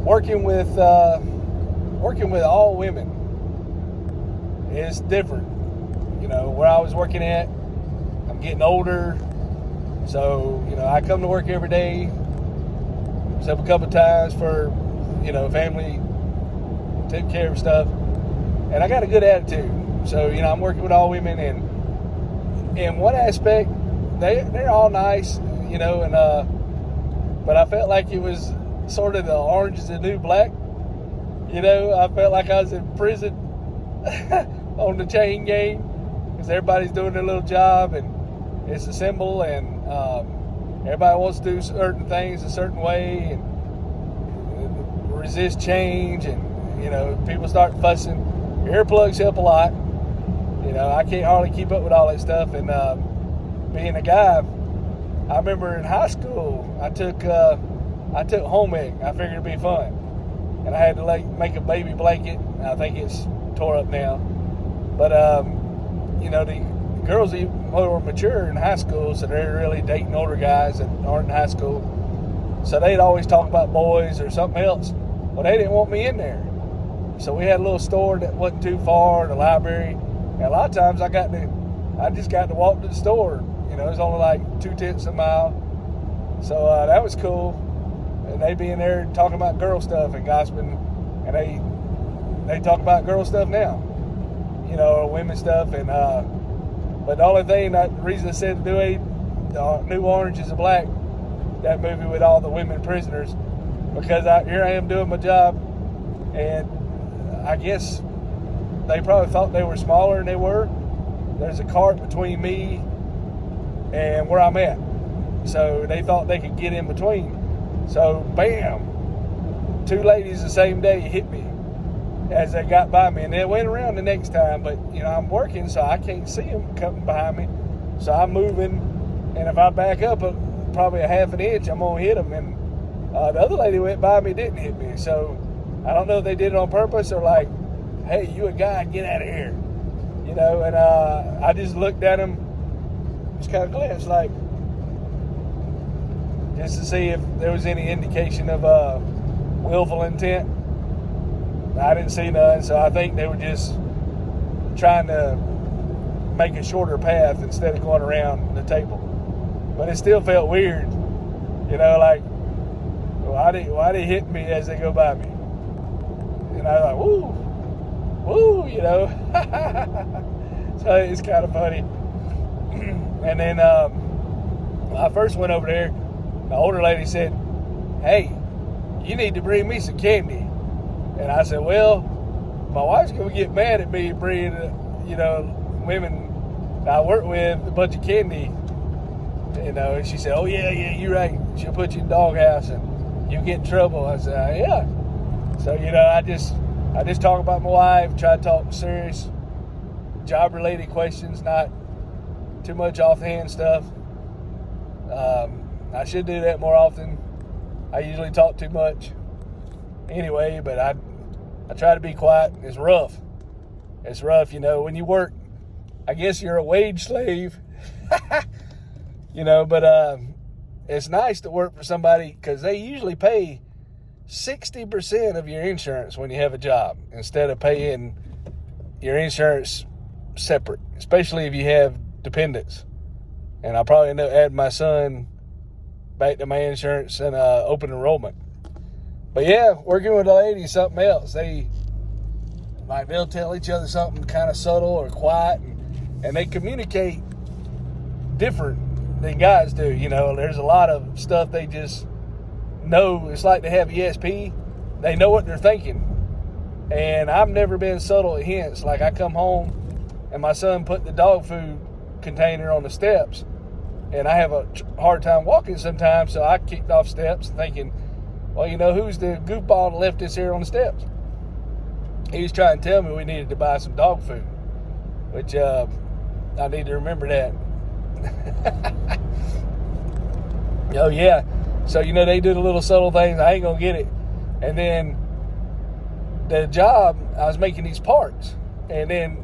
working with all women is different. Where I was working at, I'm getting older, so I come to work every day, except a couple of times for family, take care of stuff, and I got a good attitude. So I'm working with all women, and in one aspect, they're all nice, and but I felt like it was sort of the orange is the new black. I felt like I was in prison on the chain gang, because everybody's doing their little job, and it's a symbol, and everybody wants to do certain things a certain way, and resist change, and people start fussing. Earplugs help a lot. I can't hardly keep up with all that stuff, and being a guy, I remember in high school I took home ec. I figured it'd be fun, and I had to make a baby blanket. I think it's tore up now, but the girls are more mature in high school, so they're really dating older guys that aren't in high school. So they'd always talk about boys or something else. Well, they didn't want me in there. So we had a little store that wasn't too far, the library. And a lot of times I just got to walk to the store. It was only like 2/10 of a mile. So that was cool. And they'd be in there talking about girl stuff and gossiping. And they talk about girl stuff now, or women stuff. And but the only thing, the reason I said the New Orange is the Black, that movie with all the women prisoners, because here I am doing my job, and I guess they probably thought they were smaller than they were. There's a cart between me and where I'm at, so they thought they could get in between. So bam, two ladies the same day hit me as they got by me, and they went around the next time, but I'm working, so I can't see them coming behind me, so I'm moving, and if I back up probably a half an inch, I'm gonna hit them. And the other lady went by me, didn't hit me, so I don't know if they did it on purpose or like, hey, you a guy, get out of here, and I just looked at him, just kind of glanced, like, just to see if there was any indication of willful intent. I didn't see none, so I think they were just trying to make a shorter path instead of going around the table. But it still felt weird, like, why they hit me as they go by me? And I was like, woo, So it's kind of funny. And then when I first went over there, the older lady said, hey, you need to bring me some candy. And I said, well, my wife's going to get mad at me bringing, women I work with a bunch of candy. And she said, oh, yeah, you're right. She'll put you in the doghouse and you'll get in trouble. I said, yeah. So, I just talk about my wife, try to talk serious, job-related questions, not too much offhand stuff. I should do that more often. I usually talk too much anyway, but I try to be quiet. It's rough. When you work, I guess you're a wage slave, but it's nice to work for somebody because they usually pay 60% of your insurance when you have a job instead of paying your insurance separate, especially if you have dependents. And I'll probably end up adding my son back to my insurance and open enrollment. But yeah, working with a lady is something else. They'll tell each other something kind of subtle or quiet, and they communicate different than guys do. There's a lot of stuff they just know. It's like they have ESP. They know what they're thinking. And I've never been subtle at hints. Like, I come home and my son put the dog food container on the steps, and I have a hard time walking sometimes, so I kicked off steps thinking, well, who's the goofball that left this here on the steps? He was trying to tell me we needed to buy some dog food, which I need to remember that. Oh, yeah. So, they do the little subtle things. I ain't going to get it. And then the job, I was making these parts. And then,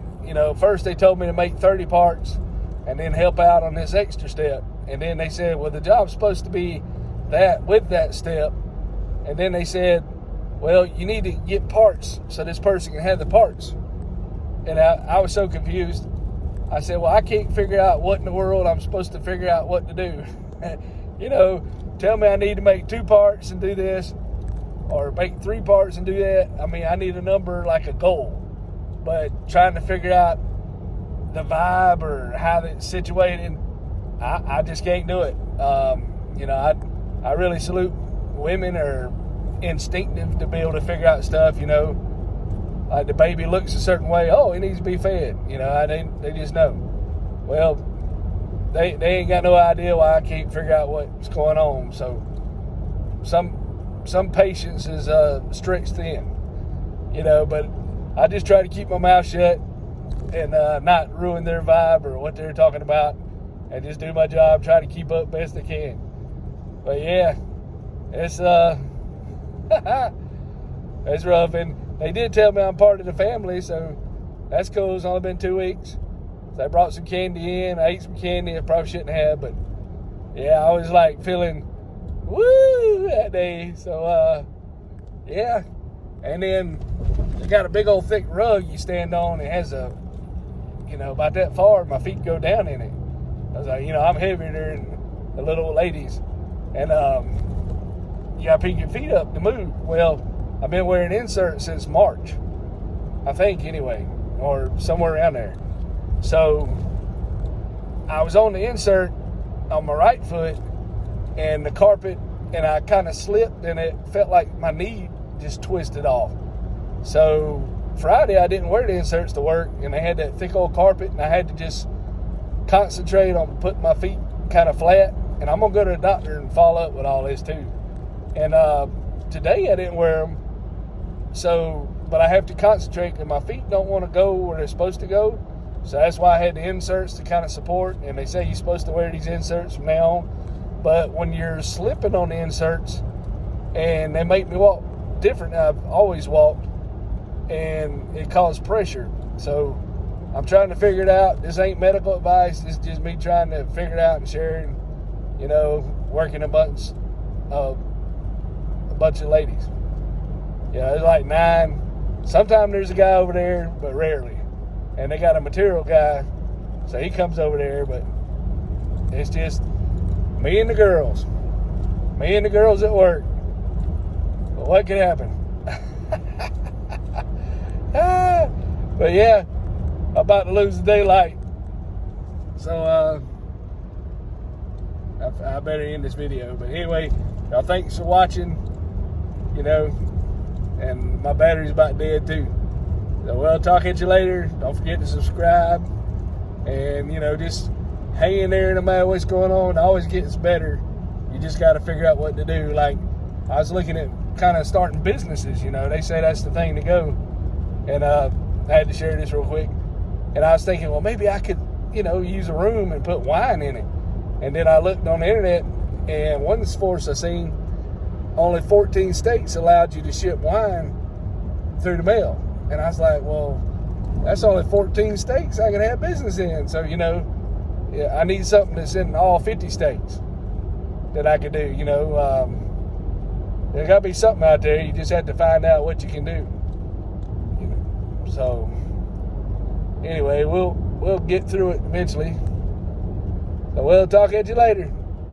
first they told me to make 30 parts and then help out on this extra step. And then they said, well, the job's supposed to be that with that step. And then they said, Well, you need to get parts so this person can have the parts. And I was so confused. I said, well, I can't figure out what in the world I'm supposed to figure out what to do. Tell me I need to make 2 parts and do this, or make 3 parts and do that. I mean, I need a number, like a goal. But trying to figure out the vibe or how it's situated, I just can't do it. I really salute women are instinctive to be able to figure out stuff, Like the baby looks a certain way, oh, he needs to be fed. They just know. Well, they ain't got no idea why I can't figure out what's going on. So some patience is stretched thin, but I just try to keep my mouth shut and not ruin their vibe or what they're talking about, and just do my job, try to keep up best I can. But yeah, it's it's rough, and they did tell me I'm part of the family, so that's cool. It's only been 2 weeks. So they brought some candy in. I ate some candy I probably shouldn't have, but yeah, I was like feeling woo that day. So yeah, and then they got a big old thick rug you stand on. It has about that far, my feet go down in it. I was like, I'm heavier than the little old ladies, and you gotta pick your feet up to move. Well, I've been wearing inserts since March, I think, anyway, or somewhere around there. So I was on the insert on my right foot, and the carpet, and I kind of slipped, and it felt like my knee just twisted off. So Friday I didn't wear the inserts to work, and I had that thick old carpet, and I had to just concentrate on putting my feet kind of flat. And I'm gonna go to the doctor and follow up with all this too. And today I didn't wear them, but I have to concentrate because my feet don't want to go where they're supposed to go. So that's why I had the inserts to kind of support. And they say you're supposed to wear these inserts from now on. But when you're slipping on the inserts, and they make me walk different than I've always walked, and it caused pressure. So I'm trying to figure it out. This ain't medical advice. This is just me trying to figure it out and sharing, working a bunch of ladies. There's like 9. Sometimes there's a guy over there, but rarely. And they got a material guy, so he comes over there, but it's just me and the girls. Me and the girls at work. But what could happen? But yeah, I'm about to lose the daylight. So I better end this video. But anyway, y'all thanks for watching. And my battery's about dead too. So we'll talk at you later. Don't forget to subscribe. And just hang in there no matter what's going on. It always gets better. You just got to figure out what to do. Like, I was looking at kind of starting businesses. They say that's the thing to go. And I had to share this real quick. And I was thinking, well, maybe I could, use a room and put wine in it. And then I looked on the internet, and one source I seen, only 14 states allowed you to ship wine through the mail. And I was like, well, that's only 14 states I can have business in. So, I need something that's in all 50 states that I could do. There's got to be something out there. You just have to find out what you can do. So anyway, we'll get through it eventually. So we'll talk at you later.